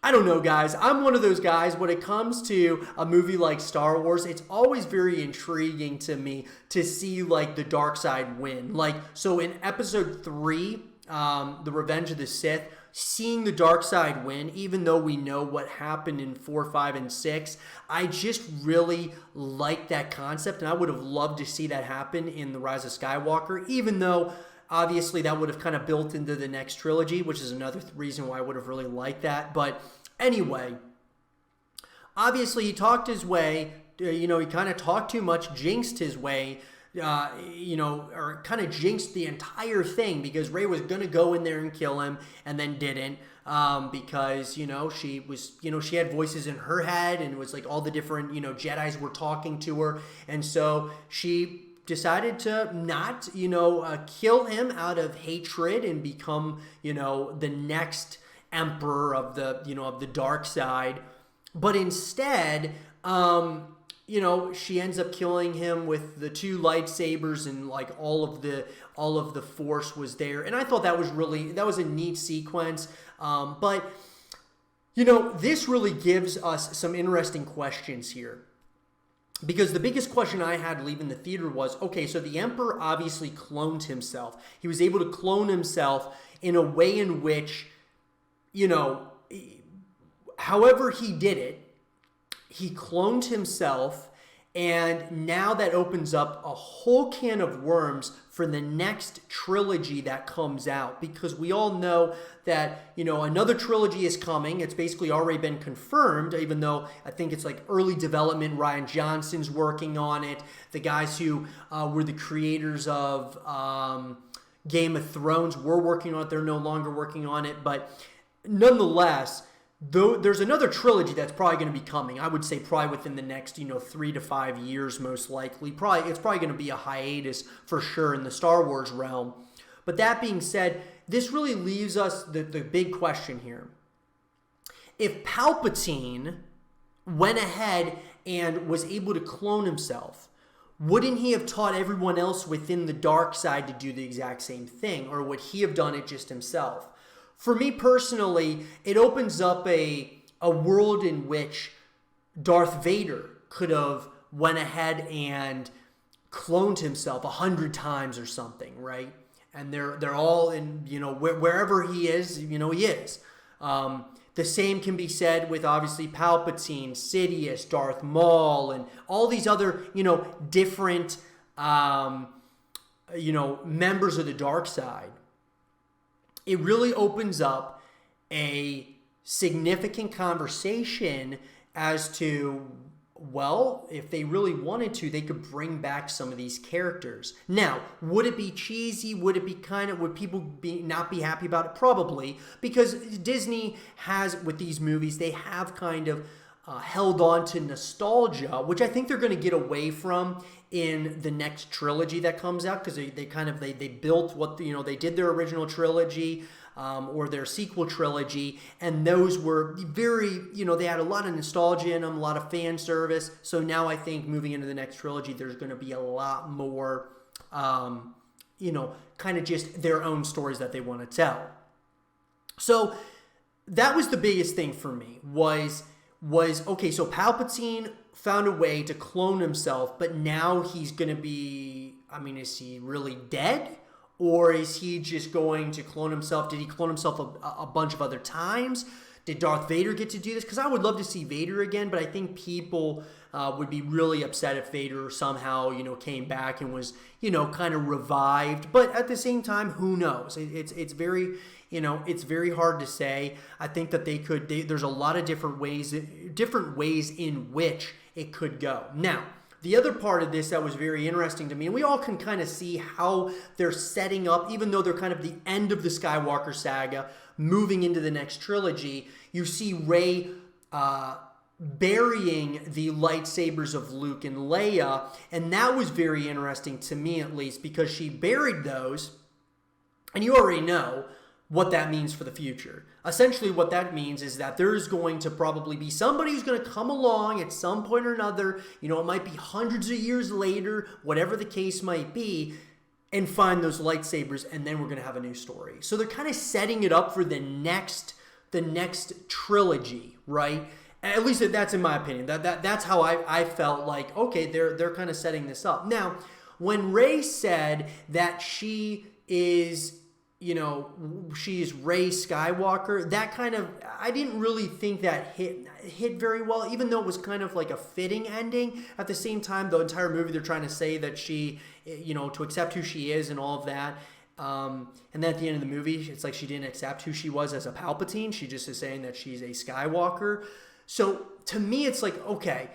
I don't know, guys. I'm one of those guys, when it comes to a movie like Star Wars, it's always very intriguing to me to see, like, the dark side win. Like, so in Episode 3, The Revenge of the Sith, seeing the dark side win, even though we know what happened in 4, 5, and 6, I just really like that concept, and I would have loved to see that happen in The Rise of Skywalker, even though... obviously, that would have kind of built into the next trilogy, which is another reason why I would have really liked that. But anyway, obviously, he talked his way he kind of talked too much, jinxed his way, or kind of jinxed the entire thing, because Rey was going to go in there and kill him and then didn't, because, she was, she had voices in her head, and it was like all the different, Jedis were talking to her. And so she decided to not, kill him out of hatred and become, the next emperor of the dark side. But instead, she ends up killing him with the 2 lightsabers, and like all of the force was there. And I thought that was a neat sequence. But this really gives us some interesting questions here. Because the biggest question I had leaving the theater was, okay, so the Emperor obviously cloned himself. He was able to clone himself in a way in which, however he did it, he cloned himself, and now that opens up a whole can of worms for the next trilogy that comes out, because we all know that, another trilogy is coming. It's basically already been confirmed, even though I think it's like early development. Rian Johnson's working on it. The guys who were the creators of Game of Thrones were working on it. They're no longer working on it, but nonetheless, though there's another trilogy that's probably going to be coming. I would say probably within the next, 3 to 5 years, most likely. It's probably going to be a hiatus for sure in the Star Wars realm. But that being said, this really leaves us the big question here. If Palpatine went ahead and was able to clone himself, wouldn't he have taught everyone else within the dark side to do the exact same thing? Or would he have done it just himself? For me personally, it opens up a world in which Darth Vader could have went ahead and cloned himself 100 times or something, right? And they're all in, wherever he is, he is. The same can be said with obviously Palpatine, Sidious, Darth Maul, and all these other, different, members of the dark side. It really opens up a significant conversation as to, well, if they really wanted to, they could bring back some of these characters. Now, would it be cheesy? Would it be would people not be happy about it? Probably, because Disney has, with these movies, they have kind of held on to nostalgia, which I think they're going to get away from in the next trilogy that comes out, because they built what, they did their original trilogy or their sequel trilogy, and those were very, they had a lot of nostalgia in them, a lot of fan service. So now I think moving into the next trilogy, there's going to be a lot more, kind of just their own stories that they want to tell. So that was the biggest thing for me was okay, so Palpatine found a way to clone himself, but now he's going to be, is he really dead? Or is he just going to clone himself? Did he clone himself a bunch of other times? Did Darth Vader get to do this? Because I would love to see Vader again, but I think people would be really upset if Vader somehow, came back and was, kind of revived. But at the same time, who knows? It's very, it's very hard to say. I think that there's a lot of different ways in which it could go. Now, the other part of this that was very interesting to me, and we all can kind of see how they're setting up, even though they're kind of the end of the Skywalker saga, moving into the next trilogy, you see Rey burying the lightsabers of Luke and Leia, and that was very interesting to me, at least, because she buried those, and you already know what that means for the future. Essentially, what that means is that there's going to probably be somebody who's going to come along at some point or another, it might be hundreds of years later, whatever the case might be, and find those lightsabers, and then we're going to have a new story. So they're kind of setting it up for the next trilogy, right? At least that's in my opinion. That's how I felt like, okay, they're kind of setting this up. Now, when Rey said that she is Rey Skywalker, that kind of, I didn't really think that hit very well, even though it was kind of like a fitting ending. At the same time, the entire movie, they're trying to say that she, to accept who she is and all of that. And then at the end of the movie, it's like she didn't accept who she was as a Palpatine. She just is saying that she's a Skywalker. So to me, it's like, okay,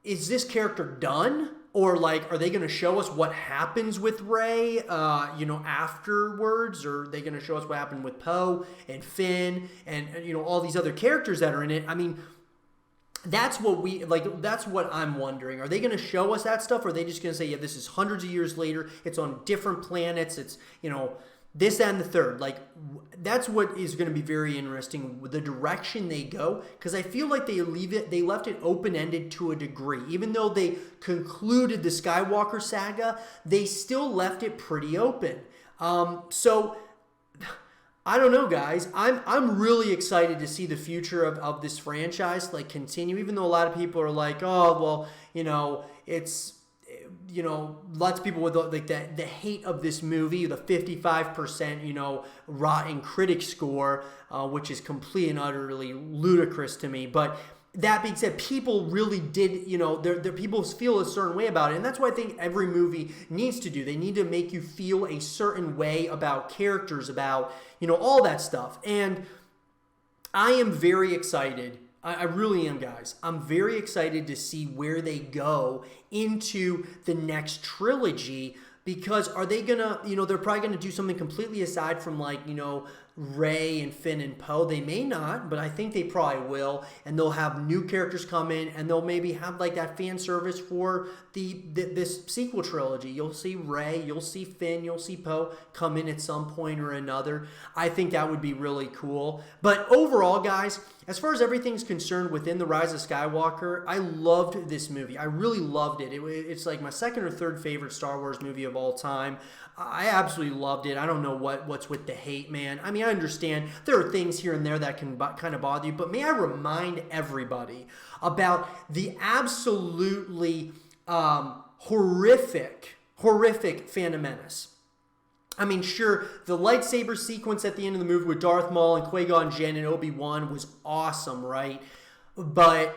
is this character done? Or like, are they going to show us what happens with Rey, afterwards? Or are they going to show us what happened with Poe and Finn and all these other characters that are in it? I mean, that's what I'm wondering. Are they going to show us that stuff? Or are they just going to say, yeah, this is hundreds of years later. It's on different planets. It's, this, that, and the third. Like, that's what is going to be very interesting, the direction they go, because I feel like they left it open-ended to a degree. Even though they concluded the Skywalker saga, they still left it pretty open. So I don't know, guys. I'm really excited to see the future of this franchise like continue, even though a lot of people are like, oh, well, it's lots of people with like the hate of this movie, the 55%, rotten critic score, which is completely and utterly ludicrous to me. But that being said, people really did, their people feel a certain way about it. And that's what I think every movie needs to do. They need to make you feel a certain way about characters, about, all that stuff. And I am very excited. I really am, guys. I'm very excited to see where they go into the next trilogy, because are they gonna, they're probably gonna do something completely aside from like, Rey and Finn and Poe. They may not, but I think they probably will, and they'll have new characters come in, and they'll maybe have like that fan service for this sequel trilogy. You'll see Rey, you'll see Finn, you'll see Poe come in at some point or another. I think that would be really cool. But overall, guys, as far as everything's concerned within The Rise of Skywalker, I loved this movie. I really loved it. It's like my second or third favorite Star Wars movie of all time. I absolutely loved it. I don't know what's with the hate, man. I mean, I understand there are things here and there that can kind of bother you, but may I remind everybody about the absolutely horrific Phantom Menace. I mean, sure, the lightsaber sequence at the end of the movie with Darth Maul and Qui-Gon Jinn and Obi-Wan was awesome, right? But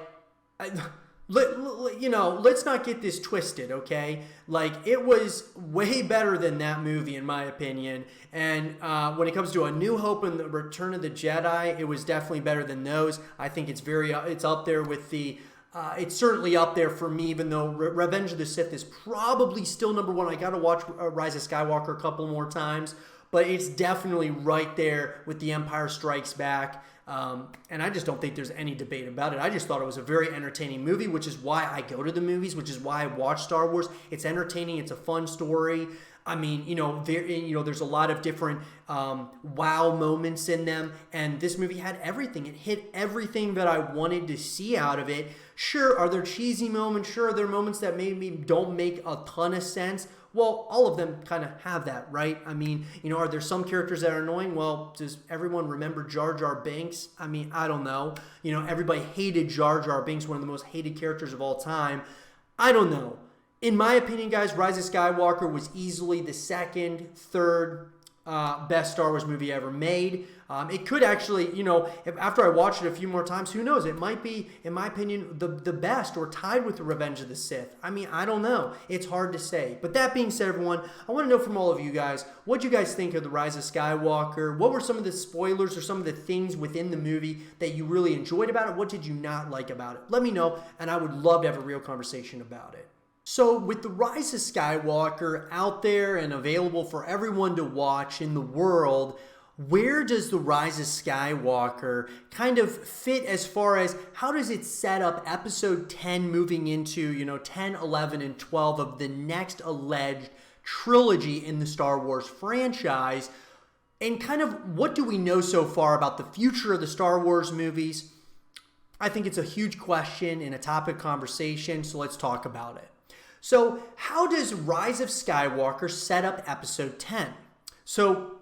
let's not get this twisted, okay? Like, it was way better than that movie, in my opinion. And when it comes to A New Hope and The Return of the Jedi, it was definitely better than those. I think it's up there with the... it's certainly up there for me, even though Revenge of the Sith is probably still number one. I got to watch Rise of Skywalker a couple more times, but it's definitely right there with The Empire Strikes Back. And I just don't think there's any debate about it. I just thought it was a very entertaining movie, which is why I go to the movies, which is why I watch Star Wars. It's entertaining. It's a fun story. I mean, there's a lot of different wow moments in them, and this movie had everything. It hit everything that I wanted to see out of it. Sure, are there cheesy moments? Sure, are there moments that maybe don't make a ton of sense? Well, all of them kind of have that, right? I mean, are there some characters that are annoying? Well, does everyone remember Jar Jar Binks? I mean, I don't know. Everybody hated Jar Jar Binks, one of the most hated characters of all time. I don't know. In my opinion, guys, Rise of Skywalker was easily the second, third best Star Wars movie ever made. It could actually, after I watched it a few more times, who knows? It might be, in my opinion, the best, or tied with The Revenge of the Sith. I mean, I don't know. It's hard to say. But that being said, everyone, I want to know from all of you guys, what do you guys think of The Rise of Skywalker? What were some of the spoilers or some of the things within the movie that you really enjoyed about it? What did you not like about it? Let me know, and I would love to have a real conversation about it. So with The Rise of Skywalker out there and available for everyone to watch in the world, where does The Rise of Skywalker kind of fit as far as how does it set up episode 10 moving into, 10, 11, and 12 of the next alleged trilogy in the Star Wars franchise? And kind of what do we know so far about the future of the Star Wars movies? I think it's a huge question and a topic of conversation, so let's talk about it. So how does Rise of Skywalker set up episode 10? So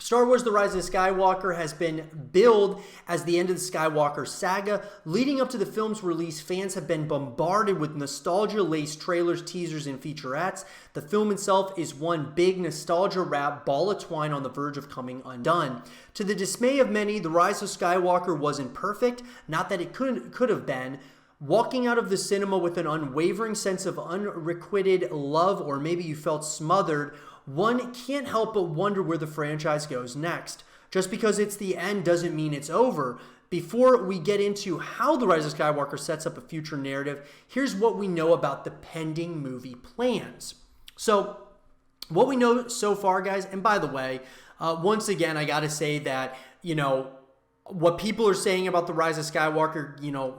Star Wars The Rise of Skywalker has been billed as the end of the Skywalker saga. Leading up to the film's release, fans have been bombarded with nostalgia-laced trailers, teasers, and featurettes. The film itself is one big nostalgia-wrapped ball of twine on the verge of coming undone. To the dismay of many, The Rise of Skywalker wasn't perfect, not that it could have been. Walking out of the cinema with an unwavering sense of unrequited love, or maybe you felt smothered, one can't help but wonder where the franchise goes next. Just because it's the end doesn't mean it's over. Before we get into how The Rise of Skywalker sets up a future narrative, here's what we know about the pending movie plans. So, what we know so far, guys, and by the way, once again, I got to say that, what people are saying about The Rise of Skywalker,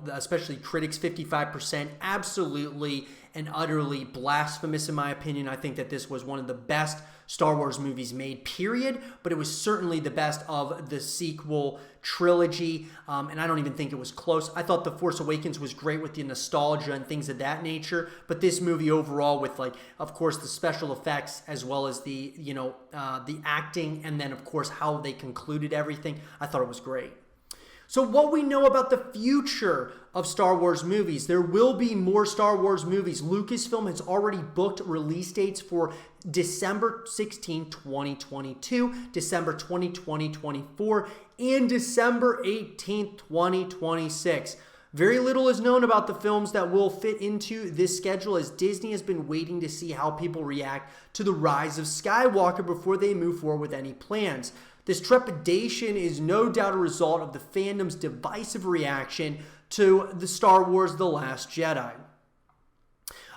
especially critics, 55%, absolutely and utterly blasphemous in my opinion. I think that this was one of the best Star Wars movies made, period, but it was certainly the best of the sequel trilogy, and I don't even think it was close. I thought The Force Awakens was great with the nostalgia and things of that nature, but this movie overall with, of course, the special effects as well as the acting, and then, of course, how they concluded everything, I thought it was great. So what we know about the future of Star Wars movies, there will be more Star Wars movies. Lucasfilm has already booked release dates for December 16, 2022, December 20, 2024, and December 18, 2026. Very little is known about the films that will fit into this schedule, as Disney has been waiting to see how people react to The Rise of Skywalker before they move forward with any plans. This trepidation is no doubt a result of the fandom's divisive reaction to the Star Wars The Last Jedi.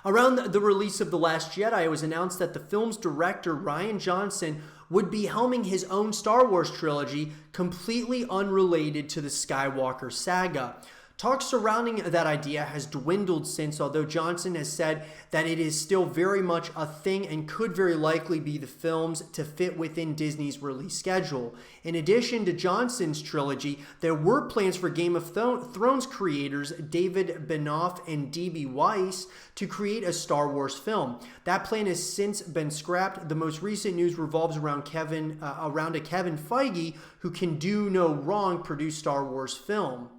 Around the release of The Last Jedi, it was announced that the film's director, Rian Johnson, would be helming his own Star Wars trilogy, completely unrelated to the Skywalker saga. Talk surrounding that idea has dwindled since, although Johnson has said that it is still very much a thing and could very likely be the films to fit within Disney's release schedule. In addition to Johnson's trilogy, there were plans for Game of Thrones creators David Benioff and D.B. Weiss to create a Star Wars film. That plan has since been scrapped. The most recent news revolves around a Kevin Feige, who can do no wrong, produce Star Wars film.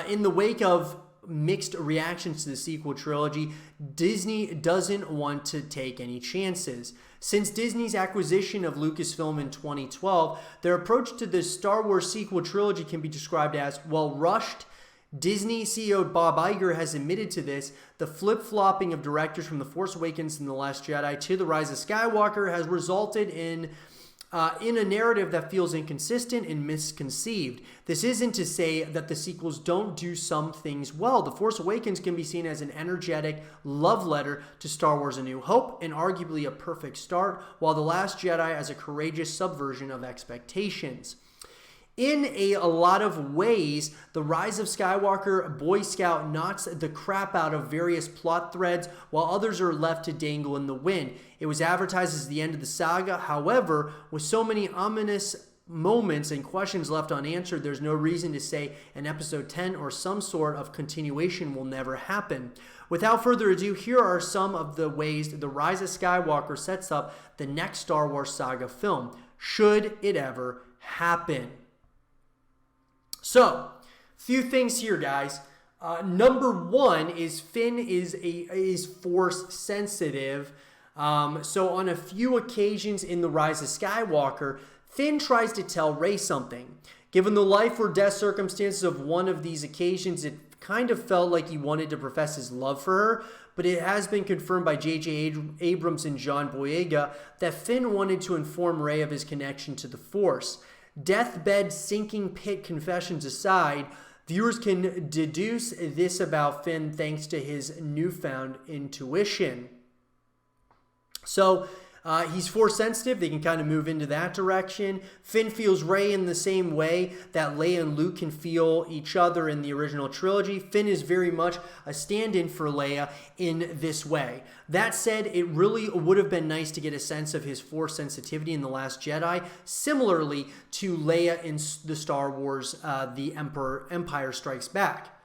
In the wake of mixed reactions to the sequel trilogy, Disney doesn't want to take any chances. Since Disney's acquisition of Lucasfilm in 2012, their approach to the Star Wars sequel trilogy can be described as, well, rushed. Disney CEO Bob Iger has admitted to this. The flip-flopping of directors from The Force Awakens and The Last Jedi to The Rise of Skywalker has resulted in a narrative that feels inconsistent and misconceived. This isn't to say that the sequels don't do some things well. The Force Awakens can be seen as an energetic love letter to Star Wars A New Hope and arguably a perfect start, while The Last Jedi as a courageous subversion of expectations. In a lot of ways, The Rise of Skywalker Boy Scout knocks the crap out of various plot threads, while others are left to dangle in the wind. It was advertised as the end of the saga. However, with so many ominous moments and questions left unanswered, there's no reason to say an episode 10 or some sort of continuation will never happen. Without further ado, here are some of the ways The Rise of Skywalker sets up the next Star Wars saga film, should it ever happen. So, few things here, guys. Number one is Finn is force sensitive. So on a few occasions in The Rise of Skywalker, Finn tries to tell Rey something. Given the life or death circumstances of one of these occasions, it kind of felt like he wanted to profess his love for her, but it has been confirmed by J.J. Abrams and John Boyega that Finn wanted to inform Rey of his connection to the Force. Deathbed sinking pit confessions aside, viewers can deduce this about Finn thanks to his newfound intuition. So, he's force sensitive. They can kind of move into that direction. Finn feels Rey in the same way that Leia and Luke can feel each other in the original trilogy. Finn is very much a stand-in for Leia in this way. That said, it really would have been nice to get a sense of his force sensitivity in The Last Jedi, similarly to Leia in the Star Wars The Empire Strikes Back.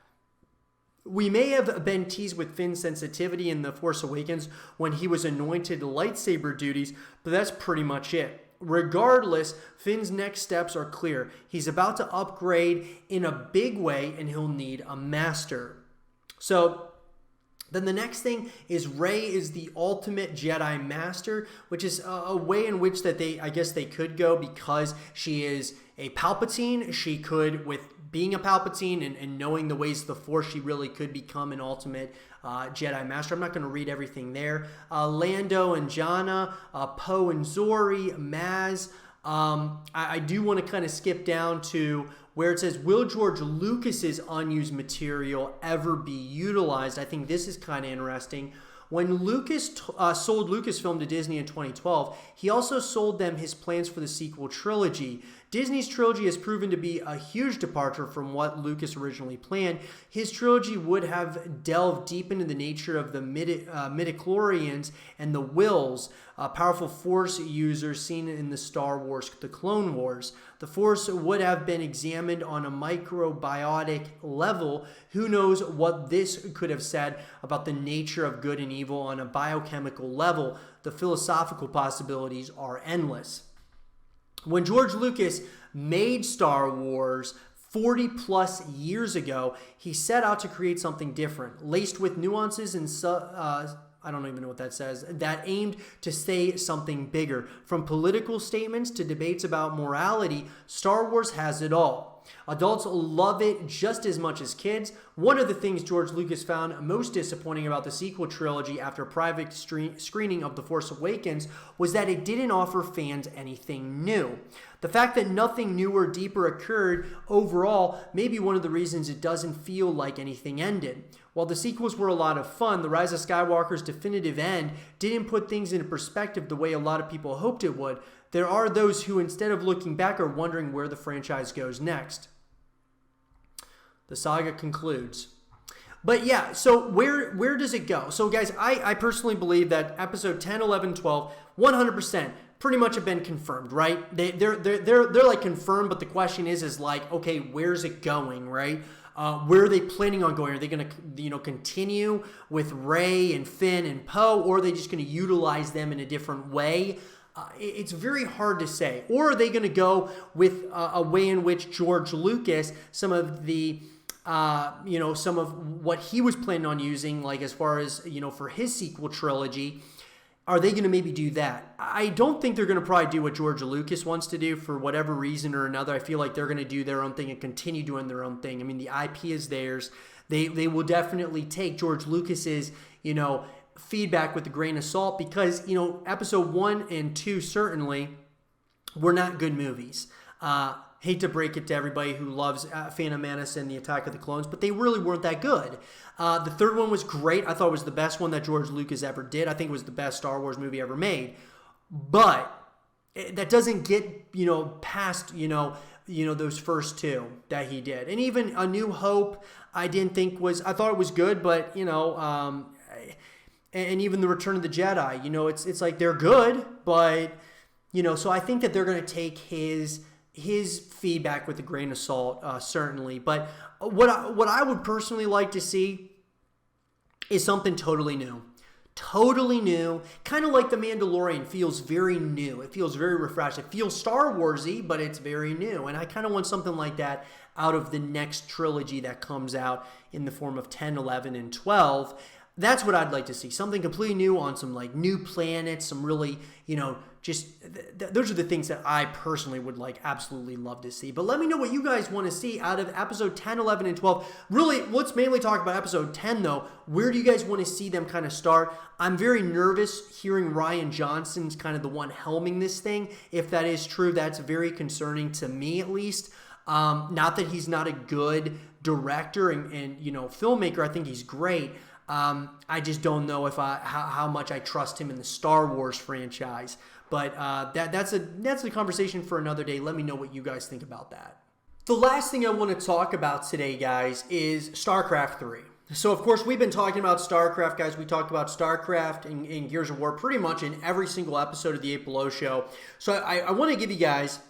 We may have been teased with Finn's sensitivity in The Force Awakens when he was anointed to lightsaber duties, but that's pretty much it. Regardless, Finn's next steps are clear. He's about to upgrade in a big way, and he'll need a master. So, then the next thing is Rey is the ultimate Jedi Master, which is a way in which that I guess they could go, because she is a Palpatine. She could, with being a Palpatine and knowing the ways of the Force, she really could become an ultimate Jedi Master. I'm not going to read everything there. Lando and Janna, Poe and Zori, Maz, I do want to kind of skip down to where it says, will George Lucas's unused material ever be utilized? I think this is kind of interesting. When Lucas sold Lucasfilm to Disney in 2012, he also sold them his plans for the sequel trilogy. Disney's trilogy has proven to be a huge departure from what Lucas originally planned. His trilogy would have delved deep into the nature of the midichlorians and the Wills, powerful Force users seen in the Star Wars The Clone Wars. The Force would have been examined on a microbiotic level. Who knows what this could have said about the nature of good and evil on a biochemical level? The philosophical possibilities are endless. When George Lucas made Star Wars 40 plus years ago, he set out to create something different, laced with nuances and I don't even know what that says, that aimed to say something bigger. From political statements to debates about morality, Star Wars has it all. Adults love it just as much as kids. One of the things George Lucas found most disappointing about the sequel trilogy after a private screening of The Force Awakens was that it didn't offer fans anything new. The fact that nothing new or deeper occurred overall may be one of the reasons it doesn't feel like anything ended. While the sequels were a lot of fun, The Rise of Skywalker's definitive end didn't put things into perspective the way a lot of people hoped it would. There are those who, instead of looking back, are wondering where the franchise goes next. The saga concludes. But yeah, so where does it go? So guys, I personally believe that episode 10, 11, 12, 100% pretty much have been confirmed, right? They're like confirmed, but the question is like, okay, where's it going, right? Where are they planning on going? Are they going to, continue with Rey and Finn and Poe, or are they just going to utilize them in a different way? It's very hard to say. Or are they going to go with a way in which George Lucas, some of what he was planning on using, like as far as, for his sequel trilogy, are they going to maybe do that? I don't think they're going to probably do what George Lucas wants to do for whatever reason or another. I feel like they're going to do their own thing and continue doing their own thing. I mean, the IP is theirs. They will definitely take George Lucas's, feedback with a grain of salt because, episode 1 and 2 certainly were not good movies. Hate to break it to everybody who loves Phantom Menace and the Attack of the Clones, but they really weren't that good. The third one was great. I thought it was the best one that George Lucas ever did. I think it was the best Star Wars movie ever made. But that doesn't get, past, those first two that he did. And even A New Hope, I thought it was good, but, and even The Return of the Jedi, it's like they're good, but, so I think that they're going to take his feedback with a grain of salt, certainly. But what I would personally like to see is something totally new. Totally new. Kind of like The Mandalorian feels very new. It feels very refreshed. It feels Star Wars-y, but it's very new. And I kind of want something like that out of the next trilogy that comes out in the form of 10, 11, and 12. That's what I'd like to see. Something completely new on some like new planets, some really, those are the things that I personally would absolutely love to see. But let me know what you guys want to see out of episode 10, 11, and 12. Really, let's mainly talk about episode 10 though. Where do you guys want to see them kind of start? I'm very nervous hearing Rian Johnson's kind of the one helming this thing. If that is true, that's very concerning to me at least. Not that he's not a good director and filmmaker. I think he's great. I just don't know if how much I trust him in the Star Wars franchise. But that's a conversation for another day. Let me know what you guys think about that. The last thing I want to talk about today, guys, is StarCraft 3. So, of course, we've been talking about StarCraft, guys. We talked about StarCraft and Gears of War pretty much in every single episode of the 8 Below Show. So I want to give you guys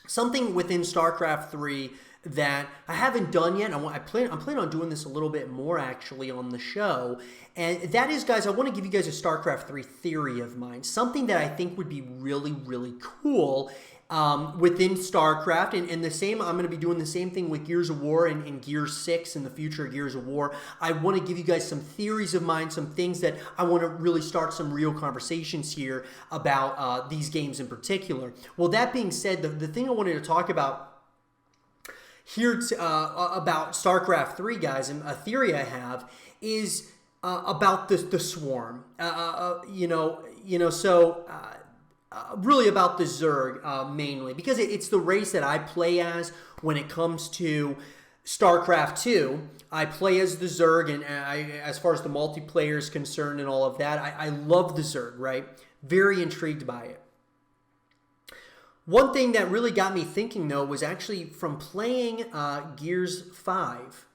something within StarCraft 3 that I haven't done yet. I'm planning on doing this a little bit more actually on the show. And that is, guys, I want to give you guys a StarCraft 3 theory of mine. Something that I think would be really, really cool within StarCraft. And the same, I'm going to be doing the same thing with Gears of War and Gears 6 and the future of Gears of War. I want to give you guys some theories of mine, some things that I want to really start some real conversations here about these games in particular. Well, that being said, the thing I wanted to talk about here about StarCraft 3, guys, and a theory I have is about the swarm. So really about the Zerg mainly, because it's the race that I play as when it comes to StarCraft 2. I play as the Zerg, and as far as the multiplayer is concerned and all of that, I love the Zerg, right? Very intrigued by it. One thing that really got me thinking, though, was actually from playing Gears 5.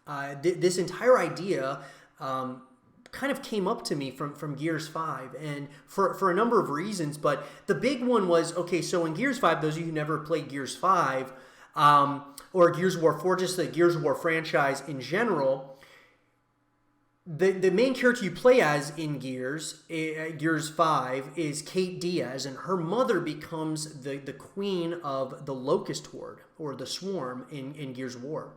This entire idea kind of came up to me from Gears 5, and for a number of reasons, but the big one was, okay, so in Gears 5, those of you who never played Gears 5, or Gears of War 4, just the Gears of War franchise in general, the main character you play as in Gears 5 is Kate Diaz, and her mother becomes the queen of the Locust Horde, or the Swarm in Gears of War.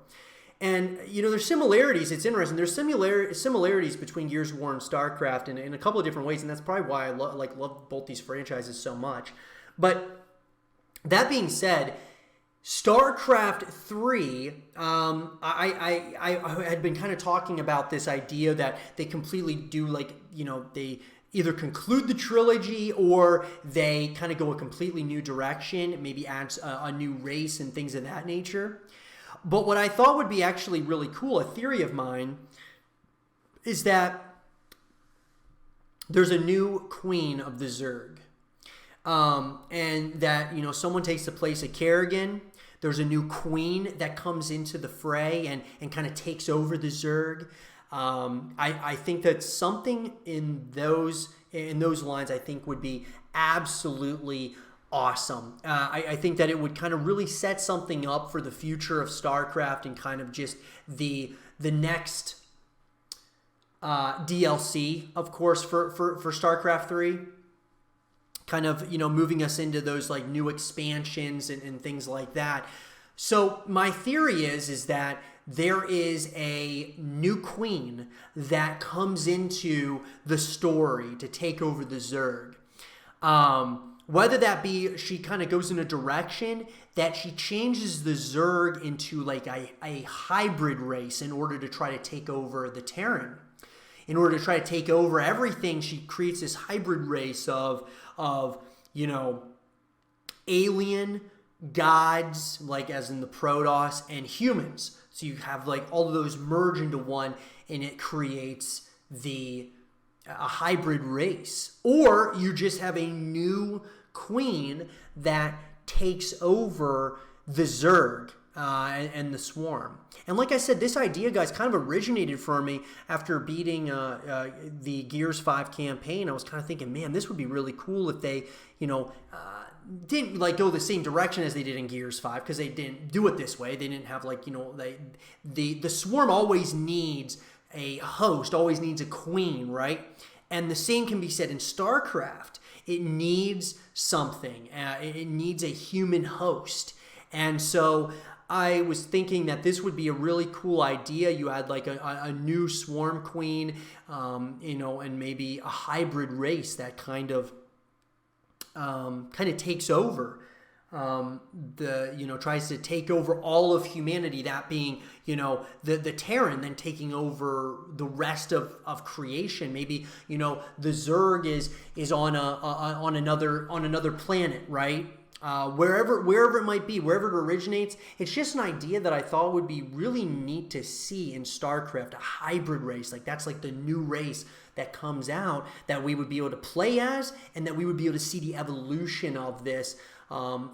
And, you know, there's similarities. It's interesting. There's similarities between Gears of War and StarCraft in a couple of different ways, and that's probably why I love both these franchises so much. But that being said, StarCraft 3, I had been kind of talking about this idea that they completely do, like, you know, they either conclude the trilogy or they kind of go a completely new direction, maybe adds a new race and things of that nature. But what I thought would be actually really cool, a theory of mine, is that there's a new queen of the Zerg. And that, you know, someone takes the place of Kerrigan. There's a new queen that comes into the fray and kind of takes over the Zerg. I think that something in those lines, I think, would be absolutely awesome. I think that it would kind of really set something up for the future of StarCraft and kind of just the next DLC, of course, for StarCraft 3. Kind of, you know, moving us into those like new expansions and things like that. So my theory is that there is a new queen that comes into the story to take over the Zerg. Whether that be she kind of goes in a direction that she changes the Zerg into like a hybrid race in order to try to take over the Terran. In order to try to take over everything, she creates this hybrid race of you know, alien, gods, like as in the Protoss, and humans. So you have like all of those merge into one, and it creates a hybrid race. Or you just have a new queen that takes over the Zerg and the Swarm. And like I said, this idea, guys, kind of originated for me after beating the Gears 5 campaign. I was kind of thinking, man, this would be really cool if they, you know, didn't like go the same direction as they did in Gears 5, because they didn't do it this way. They didn't have like, you know, the Swarm always needs a host, always needs a queen, right? And the same can be said in StarCraft. It needs something. It needs a human host. And so I was thinking that this would be a really cool idea. You had like a new Swarm queen, you know, and maybe a hybrid race that kind of takes over, you know, tries to take over all of humanity, that being, you know, the Terran then taking over the rest of creation. Maybe, you know, the Zerg is on another planet, right? Wherever it might be, wherever it originates. It's just an idea that I thought would be really neat to see in StarCraft, a hybrid race. Like that's like the new race that comes out that we would be able to play as, and that we would be able to see the evolution of this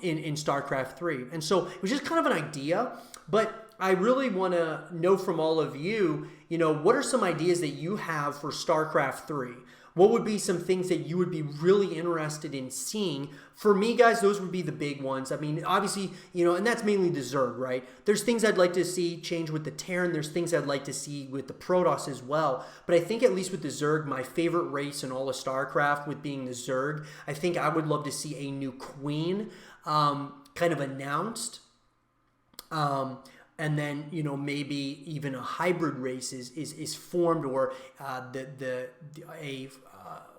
in StarCraft 3. And so it was just kind of an idea, but I really want to know from all of you, you know, what are some ideas that you have for StarCraft 3? What would be some things that you would be really interested in seeing? For me, guys, those would be the big ones. I mean, obviously, you know, and that's mainly the Zerg, right? There's things I'd like to see change with the Terran. There's things I'd like to see with the Protoss as well. But I think at least with the Zerg, my favorite race in all of StarCraft, with being the Zerg, I think I would love to see a new queen kind of announced. And then, you know, maybe even a hybrid race is formed, or a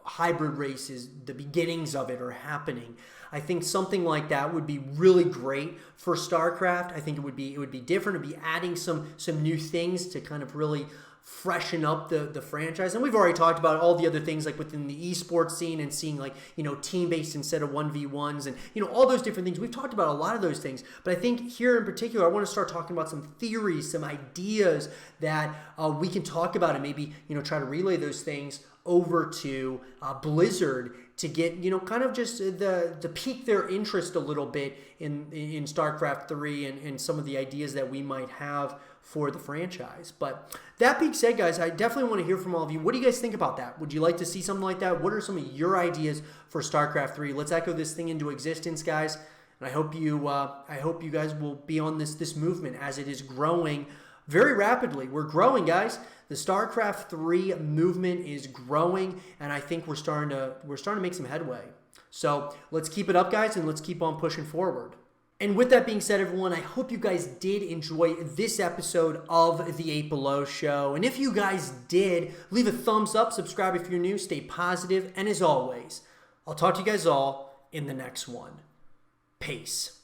hybrid race is the beginnings of it are happening. I think something like that would be really great for StarCraft. I think it would be different. It'd be adding some new things to kind of really freshen up the franchise. And we've already talked about all the other things like within the esports scene and seeing like, team-based instead of 1v1s and, all those different things. We've talked about a lot of those things. But I think here in particular, I want to start talking about some theories, some ideas that we can talk about and maybe, try to relay those things over to Blizzard to get, kind of just to pique their interest a little bit in StarCraft 3 and some of the ideas that we might have for the franchise. But that being said, guys, I definitely want to hear from all of you. What do you guys think about that? Would you like to see something like that? What are some of your ideas for StarCraft 3? Let's echo this thing into existence, guys. And I hope you guys will be on this movement as it is growing very rapidly. We're growing, guys. The StarCraft 3 movement is growing, and I think we're starting to make some headway. So let's keep it up, guys, and let's keep on pushing forward. And with that being said, everyone, I hope you guys did enjoy this episode of the 8 Below Show. And if you guys did, leave a thumbs up, subscribe if you're new, stay positive, and as always, I'll talk to you guys all in the next one. Peace.